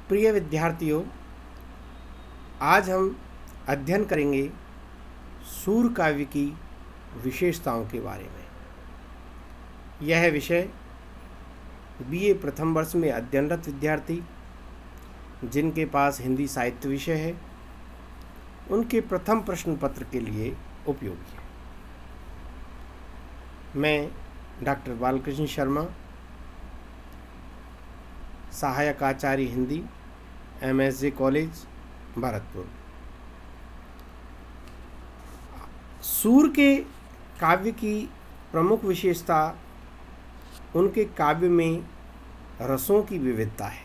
प्रिय विद्यार्थियों, आज हम अध्ययन करेंगे सूर काव्य की विशेषताओं के बारे में। यह विषय बीए प्रथम वर्ष में अध्ययनरत विद्यार्थी जिनके पास हिंदी साहित्य विषय है, उनके प्रथम प्रश्न पत्र के लिए उपयोगी है। मैं डॉक्टर बालकृष्ण शर्मा, सहायक आचार्य हिंदी, MSJ कॉलेज, भरतपुर। सूर के काव्य की प्रमुख विशेषता उनके काव्य में रसों की विविधता है।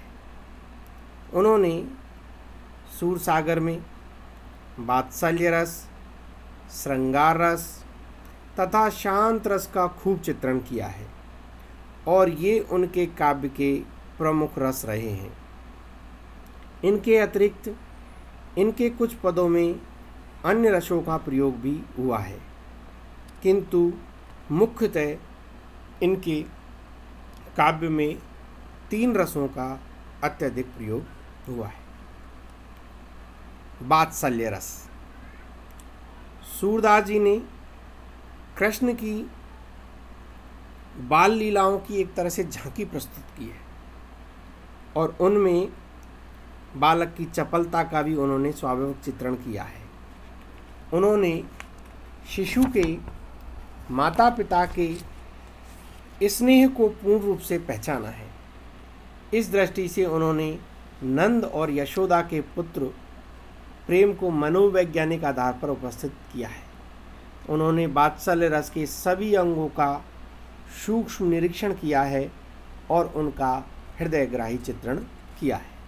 उन्होंने सूरसागर में वात्सल्य रस, श्रृंगार रस तथा शांत रस का खूब चित्रण किया है और ये उनके काव्य के प्रमुख रस रहे हैं। इनके अतिरिक्त इनके कुछ पदों में अन्य रसों का प्रयोग भी हुआ है, किंतु मुख्यतः इनके काव्य में 3 रसों का अत्यधिक प्रयोग हुआ है। वात्सल्य रस। सूरदास जी ने कृष्ण की बाल लीलाओं की एक तरह से झांकी प्रस्तुत की है और उनमें बालक की चपलता का भी उन्होंने स्वाभाविक चित्रण किया है। उन्होंने शिशु के माता पिता के स्नेह को पूर्ण रूप से पहचाना है। इस दृष्टि से उन्होंने नंद और यशोदा के पुत्र प्रेम को मनोवैज्ञानिक आधार पर उपस्थित किया है। उन्होंने वात्सल्य रस के सभी अंगों का सूक्ष्म निरीक्षण किया है और उनका हृदयग्राही चित्रण किया है।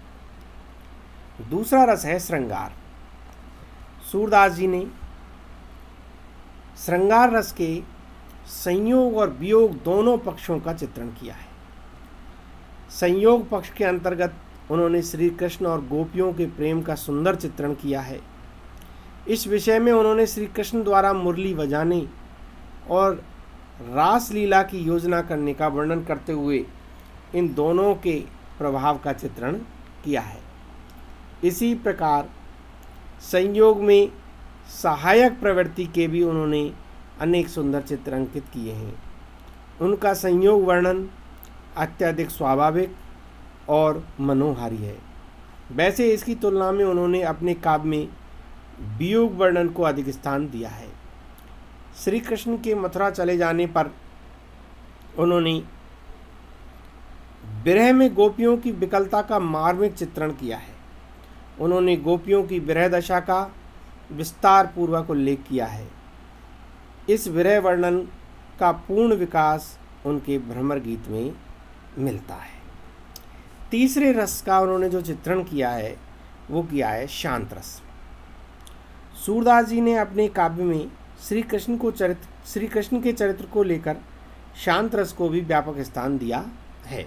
दूसरा रस है श्रृंगार। सूरदास जी ने श्रृंगार रस के संयोग और वियोग दोनों पक्षों का चित्रण किया है। संयोग पक्ष के अंतर्गत उन्होंने श्री कृष्ण और गोपियों के प्रेम का सुंदर चित्रण किया है। इस विषय में उन्होंने श्री कृष्ण द्वारा मुरली बजाने और रास लीला की योजना करने का वर्णन करते हुए इन दोनों के प्रभाव का चित्रण किया है। इसी प्रकार संयोग में सहायक प्रवृत्ति के भी उन्होंने अनेक सुंदर चित्र अंकित किए हैं। उनका संयोग वर्णन अत्यधिक स्वाभाविक और मनोहारी है। वैसे इसकी तुलना में उन्होंने अपने काव्य में वियोग वर्णन को अधिक स्थान दिया है। श्री कृष्ण के मथुरा चले जाने पर उन्होंने विरह में गोपियों की विकलता का मार्मिक चित्रण किया है। उन्होंने गोपियों की विरह दशा का विस्तार पूर्वक उल्लेख किया है। इस विरह वर्णन का पूर्ण विकास उनके भ्रमर गीत में मिलता है। तीसरे रस का उन्होंने जो चित्रण किया है वो किया है शांत रस। सूरदास जी ने अपने काव्य में श्री कृष्ण के चरित्र को लेकर शांत रस को भी व्यापक स्थान दिया है।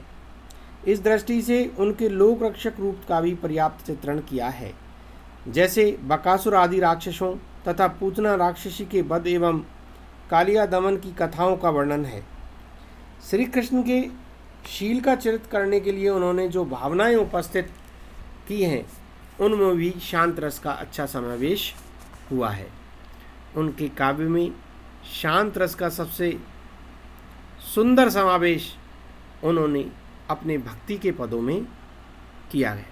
इस दृष्टि से उनके लोक रक्षक रूप का भी पर्याप्त चित्रण किया है। जैसे बकासुर आदि राक्षसों तथा पूतना राक्षसी के वध एवं कालिया दमन की कथाओं का वर्णन है। श्री कृष्ण के शील का चरित्र करने के लिए उन्होंने जो भावनाएं उपस्थित की हैं उनमें भी शांत रस का अच्छा समावेश हुआ है। उनके काव्य में शांत रस का सबसे सुंदर समावेश उन्होंने अपने भक्ति के पदों में किया है।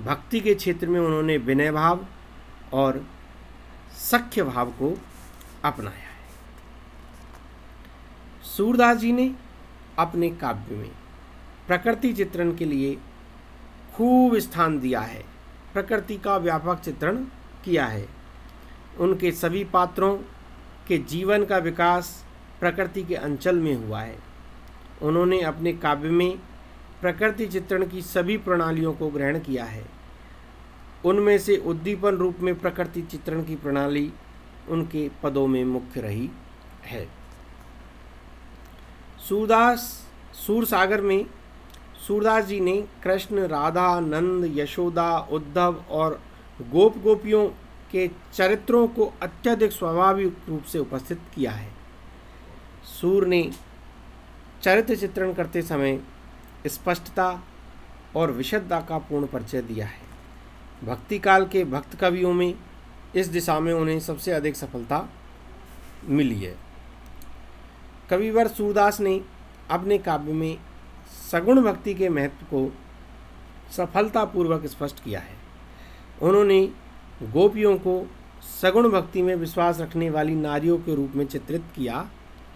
भक्ति के क्षेत्र में उन्होंने विनय भाव और सख्य भाव को अपनाया है। सूरदास जी ने अपने काव्य में प्रकृति चित्रण के लिए खूब स्थान दिया है। प्रकृति का व्यापक चित्रण किया है। उनके सभी पात्रों के जीवन का विकास प्रकृति के अंचल में हुआ है। उन्होंने अपने काव्य में प्रकृति चित्रण की सभी प्रणालियों को ग्रहण किया है। उनमें से उद्दीपन रूप में प्रकृति चित्रण की प्रणाली उनके पदों में मुख्य रही है। सूरसागर में सूरदास जी ने कृष्ण, राधा, नंद, यशोदा, उद्धव और गोपियों के चरित्रों को अत्यधिक स्वाभाविक रूप से उपस्थित किया है। सूर ने चरित्र चित्रण करते समय स्पष्टता, और विशुद्धता का पूर्ण परिचय दिया है। भक्ति काल के भक्त कवियों में इस दिशा में उन्हें सबसे अधिक सफलता मिली है। कविवर सूरदास ने अपने काव्य में सगुण भक्ति के महत्व को सफलतापूर्वक स्पष्ट किया है। उन्होंने गोपियों को सगुण भक्ति में विश्वास रखने वाली नारियों के रूप में चित्रित किया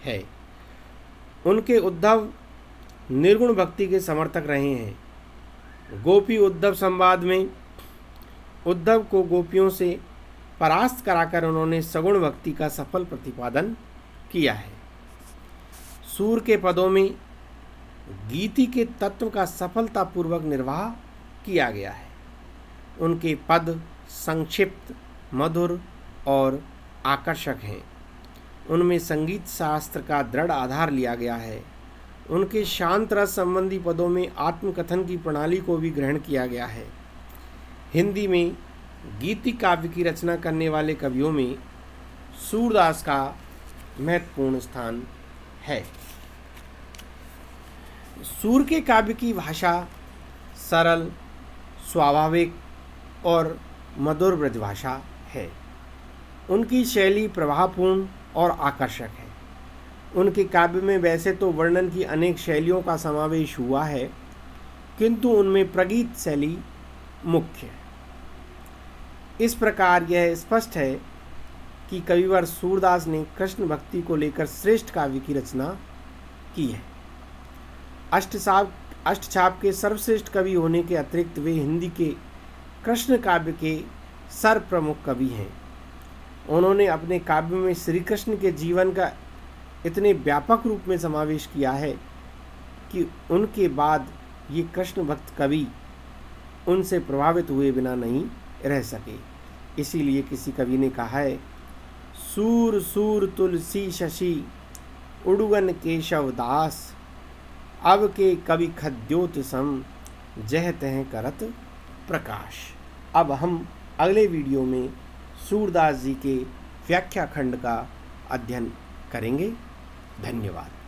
है। उनके उद्धव निर्गुण भक्ति के समर्थक रहे हैं। गोपी उद्धव संवाद में उद्धव को गोपियों से परास्त कराकर उन्होंने सगुण भक्ति का सफल प्रतिपादन किया है। सूर के पदों में गीति के तत्व का सफलतापूर्वक निर्वाह किया गया है। उनके पद संक्षिप्त, मधुर और आकर्षक हैं। उनमें संगीत शास्त्र का दृढ़ आधार लिया गया है। उनके शांत रस संबंधी पदों में आत्मकथन की प्रणाली को भी ग्रहण किया गया है। हिंदी में गीति काव्य की रचना करने वाले कवियों में सूरदास का महत्वपूर्ण स्थान है। सूर के काव्य की भाषा सरल, स्वाभाविक और मधुर ब्रजभाषा है। उनकी शैली प्रभावपूर्ण और आकर्षक है। उनके काव्य में वैसे तो वर्णन की अनेक शैलियों का समावेश हुआ है, किंतु उनमें प्रगीत शैली मुख्य है। इस प्रकार यह स्पष्ट है कि कविवर सूरदास ने कृष्ण भक्ति को लेकर श्रेष्ठ काव्य की रचना की है। अष्टछाप के सर्वश्रेष्ठ कवि होने के अतिरिक्त वे हिंदी के कृष्ण काव्य के सर्वप्रमुख कवि हैं। उन्होंने अपने काव्य में श्री कृष्ण के जीवन का इतने व्यापक रूप में समावेश किया है कि उनके बाद ये कृष्ण भक्त कवि उनसे प्रभावित हुए बिना नहीं रह सके। इसीलिए किसी कवि ने कहा है, सूर सूर तुलसी शशि उड़ुगन केशव दास, अब के कवि खद्योत सम जह तह करत प्रकाश। अब हम अगले वीडियो में सूरदास जी के व्याख्या खंड का अध्ययन करेंगे। धन्यवाद।